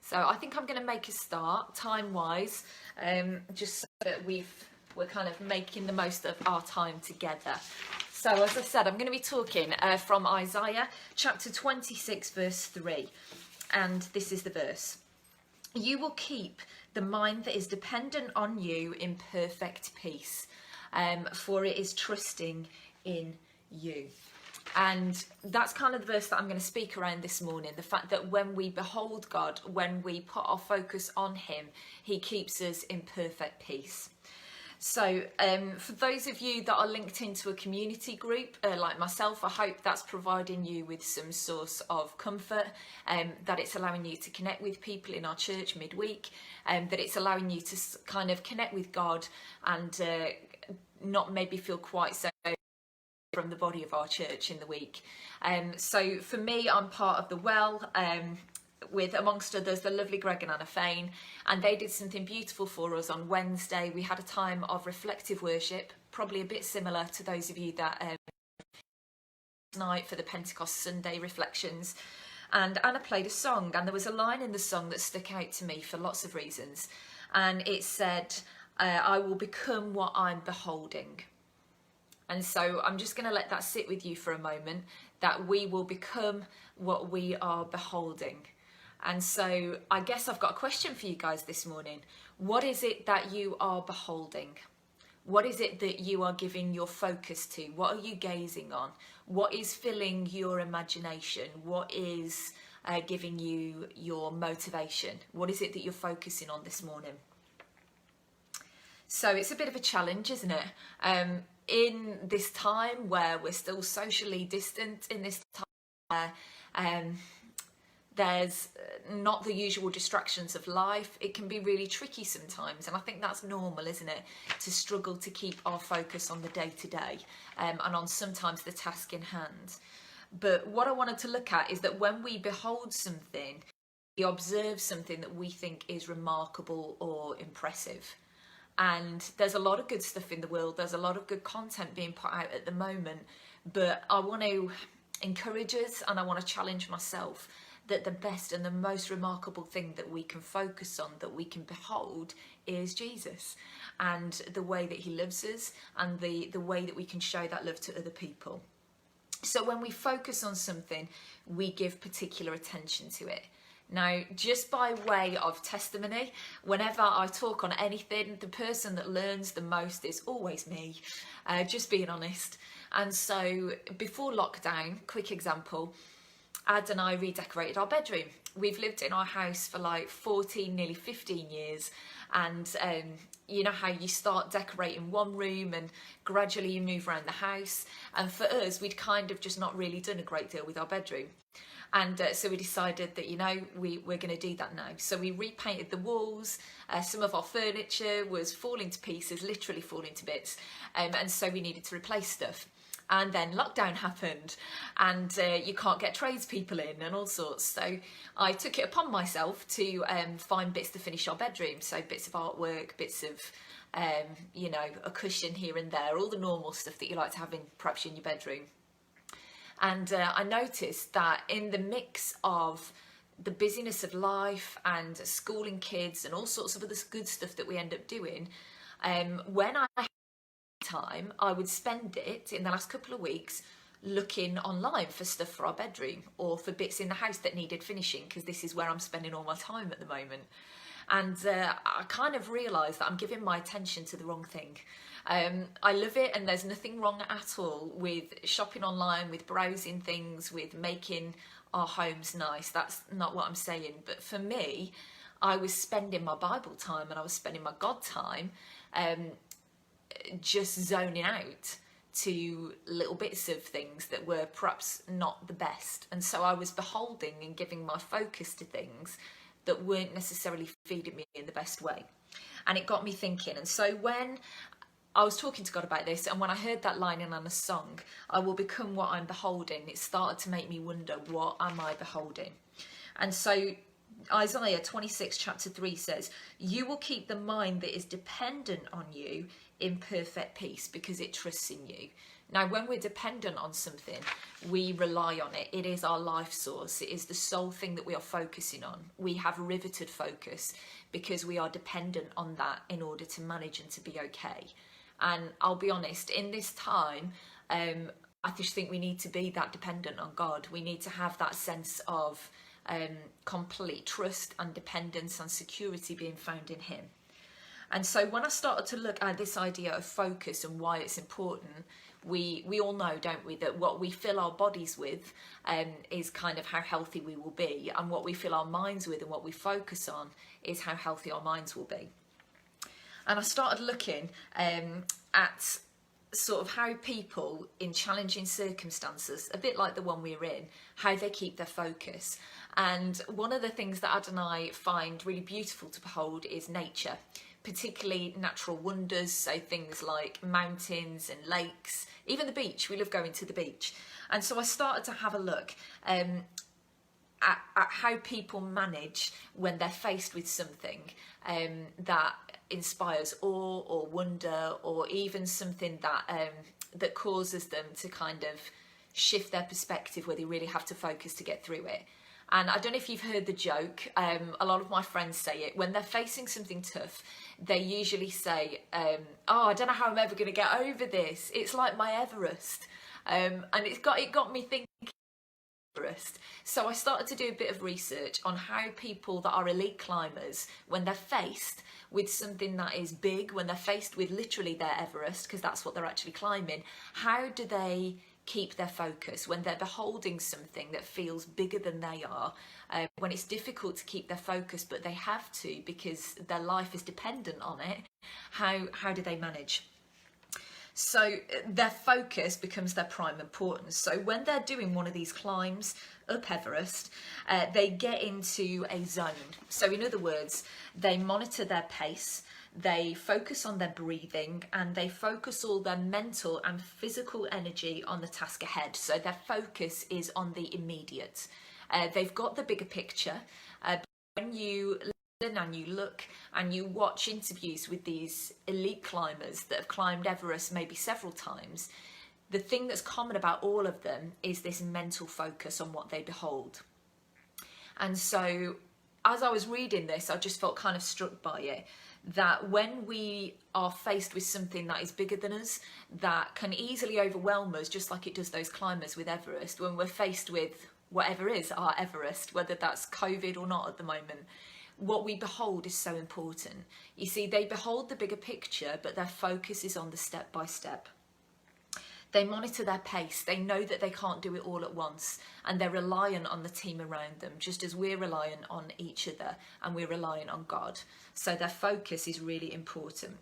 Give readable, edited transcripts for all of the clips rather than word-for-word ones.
So I think I'm going to make a start time-wise, just so that we're kind of making the most of our time together. So as I said, I'm going to be talking from Isaiah chapter 26 verse 3, and this is the verse. You will keep the mind that is dependent on you in perfect peace, for it is trusting in you. And that's kind of the verse that I'm going to speak around this morning. The fact that when we behold God, when we put our focus on him, he keeps us in perfect peace. So for those of you that are linked into a community group like myself, I hope that's providing you with some source of comfort, that it's allowing you to connect with people in our church midweek, that it's allowing you to kind of connect with God and not maybe feel quite so from the body of our church in the week. So for me, I'm part of the Well, with amongst others the lovely Greg and Anna Fain, and they did something beautiful for us on Wednesday. We had a time of reflective worship, probably a bit similar to those of you that night for the Pentecost Sunday reflections. And Anna played a song, and there was a line in the song that stuck out to me for lots of reasons, and it said, I will become what I'm beholding. And so I'm just going to let that sit with you for a moment, that we will become what we are beholding. And so I guess I've got a question for you guys this morning. What is it that you are beholding? What is it that you are giving your focus to? What are you gazing on? What is filling your imagination? What is giving you your motivation? What is it that you're focusing on this morning? So it's a bit of a challenge, isn't it? In this time where we're still socially distant, in this time where there's not the usual distractions of life, it can be really tricky sometimes, and I think that's normal, isn't it, to struggle to keep our focus on the day-to-day and on sometimes the task in hand. But what I wanted to look at is that when we behold something, we observe something that we think is remarkable or impressive. And there's a lot of good stuff in the world, there's a lot of good content being put out at the moment, but I want to encourage us, and I want to challenge myself, that the best and the most remarkable thing that we can focus on, that we can behold, is Jesus, and the way that he loves us, and the way that we can show that love to other people. So when we focus on something, we give particular attention to it. Now, just by way of testimony, whenever I talk on anything, the person that learns the most is always me, just being honest. And so before lockdown, quick example, Ad and I redecorated our bedroom. We've lived in our house for like 14, nearly 15 years. And you know how you start decorating one room and gradually you move around the house. And for us, we'd kind of just not really done a great deal with our bedroom. And so we decided that, you know, we're going to do that now. So we repainted the walls. Some of our furniture was falling to pieces, literally falling to bits. And so we needed to replace stuff. And then lockdown happened, and you can't get tradespeople in and all sorts. So I took it upon myself to find bits to finish our bedroom. So bits of artwork, bits of, you know, a cushion here and there, all the normal stuff that you like to have in perhaps in your bedroom. And I noticed that in the mix of the busyness of life and schooling kids and all sorts of other good stuff that we end up doing, when I had time, I would spend it in the last couple of weeks looking online for stuff for our bedroom or for bits in the house that needed finishing, because this is where I'm spending all my time at the moment. And I kind of realised that I'm giving my attention to the wrong thing. I love it, and there's nothing wrong at all with shopping online, with browsing things, with making our homes nice. That's not what I'm saying. But for me, I was spending my Bible time and I was spending my God time just zoning out to little bits of things that were perhaps not the best. And so I was beholding and giving my focus to things that weren't necessarily feeding me in the best way. And it got me thinking. And so when I was talking to God about this, and when I heard that line in Anna's song, I will become what I'm beholding, it started to make me wonder, what am I beholding? And so Isaiah 26 chapter 3 says, you will keep the mind that is dependent on you in perfect peace because it trusts in you. Now, when we're dependent on something, we rely on it. It is our life source. It is the sole thing that we are focusing on. We have riveted focus because we are dependent on that in order to manage and to be okay. And I'll be honest, in this time, I just think we need to be that dependent on God. We need to have that sense of complete trust and dependence and security being found in him. And so when I started to look at this idea of focus and why it's important, we all know, don't we, that what we fill our bodies with is kind of how healthy we will be, and what we fill our minds with and what we focus on is how healthy our minds will be. And I started looking at sort of how people in challenging circumstances, a bit like the one we're in, how they keep their focus. And one of the things that Ad and I find really beautiful to behold is nature, particularly natural wonders, so things like mountains and lakes, even the beach. We love going to the beach. And so I started to have a look at how people manage when they're faced with something that inspires awe or wonder, or even something that that causes them to kind of shift their perspective, where they really have to focus to get through it. And I don't know if you've heard the joke, a lot of my friends say it, when they're facing something tough, they usually say, oh, I don't know how I'm ever going to get over this. It's like my Everest. And it got me thinking. So I started to do a bit of research on how people that are elite climbers, when they're faced with something that is big, when they're faced with literally their Everest, because that's what they're actually climbing, how do they keep their focus when they're beholding something that feels bigger than they are, when it's difficult to keep their focus, but they have to because their life is dependent on it? How do they manage? So their focus becomes their prime importance. So when they're doing one of these climbs up Everest, they get into a zone. So in other words, they monitor their pace, they focus on their breathing, and they focus all their mental and physical energy on the task ahead. So their focus is on the immediate. They've got the bigger picture. When you and you look and you watch interviews with these elite climbers that have climbed Everest maybe several times, the thing that's common about all of them is this mental focus on what they behold. And so as I was reading this, I just felt kind of struck by it, that when we are faced with something that is bigger than us, that can easily overwhelm us, just like it does those climbers with Everest, when we're faced with whatever is our Everest, whether that's COVID or not at the moment, what we behold is so important. You see, they behold the bigger picture, but their focus is on the step by step. They monitor their pace. They know that they can't do it all at once, and they're reliant on the team around them, just as we're reliant on each other and we're reliant on God. So their focus is really important.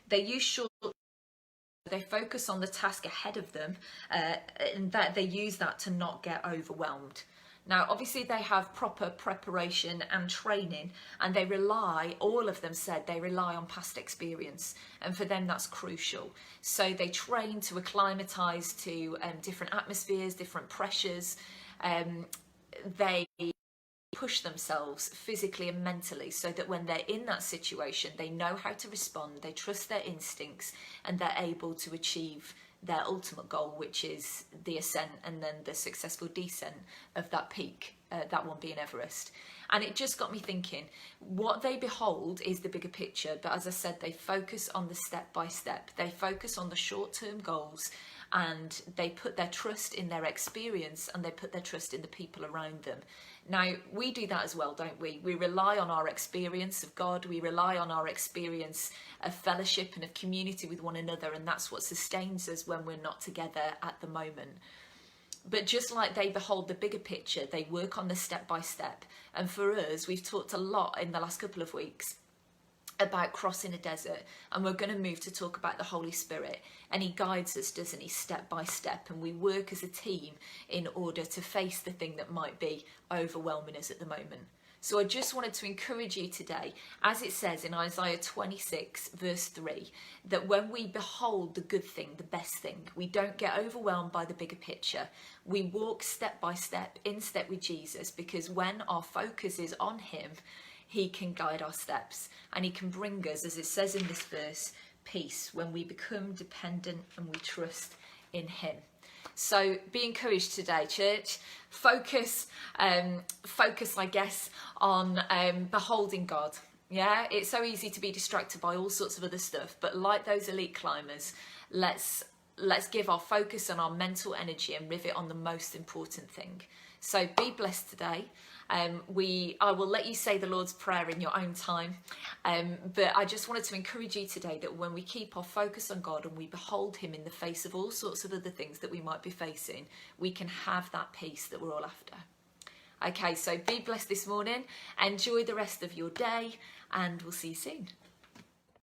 They use short. They focus on the task ahead of them, and that they use that to not get overwhelmed. Now, obviously, they have proper preparation and training, and they rely, all of them said, they rely on past experience, and for them that's crucial. So they train to acclimatise to different atmospheres, different pressures. They push themselves physically and mentally so that when they're in that situation, they know how to respond, they trust their instincts, and they're able to achieve their ultimate goal, which is the ascent and then the successful descent of that peak, that one being Everest. And it just got me thinking, what they behold is the bigger picture, but as I said, they focus on the step by step. They focus on the short-term goals, and they put their trust in their experience, and they put their trust in the people around them. Now, we do that as well, don't we? We rely on our experience of God, we rely on our experience of fellowship and of community with one another, and that's what sustains us when we're not together at the moment. But just like they behold the bigger picture, they work on the step by step. And for us, we've talked a lot in the last couple of weeks about crossing a desert, and we're going to move to talk about the Holy Spirit, and he guides us, doesn't he, step by step, and we work as a team in order to face the thing that might be overwhelming us at the moment. So I just wanted to encourage you today, as it says in Isaiah 26 verse 3, that when we behold the good thing, the best thing, we don't get overwhelmed by the bigger picture. We walk step by step, in step with Jesus, because when our focus is on him, he can guide our steps, and he can bring us, as it says in this verse, peace when we become dependent and we trust in him. So be encouraged today, church. Focus, I guess, on beholding God. Yeah, it's so easy to be distracted by all sorts of other stuff, but like those elite climbers, let's give our focus and our mental energy and rivet on the most important thing. So be blessed today. I will let you say the Lord's Prayer in your own time, but I just wanted to encourage you today that when we keep our focus on God and we behold him in the face of all sorts of other things that we might be facing, we can have that peace that we're all after. Okay, so be blessed this morning, enjoy the rest of your day, and we'll see you soon.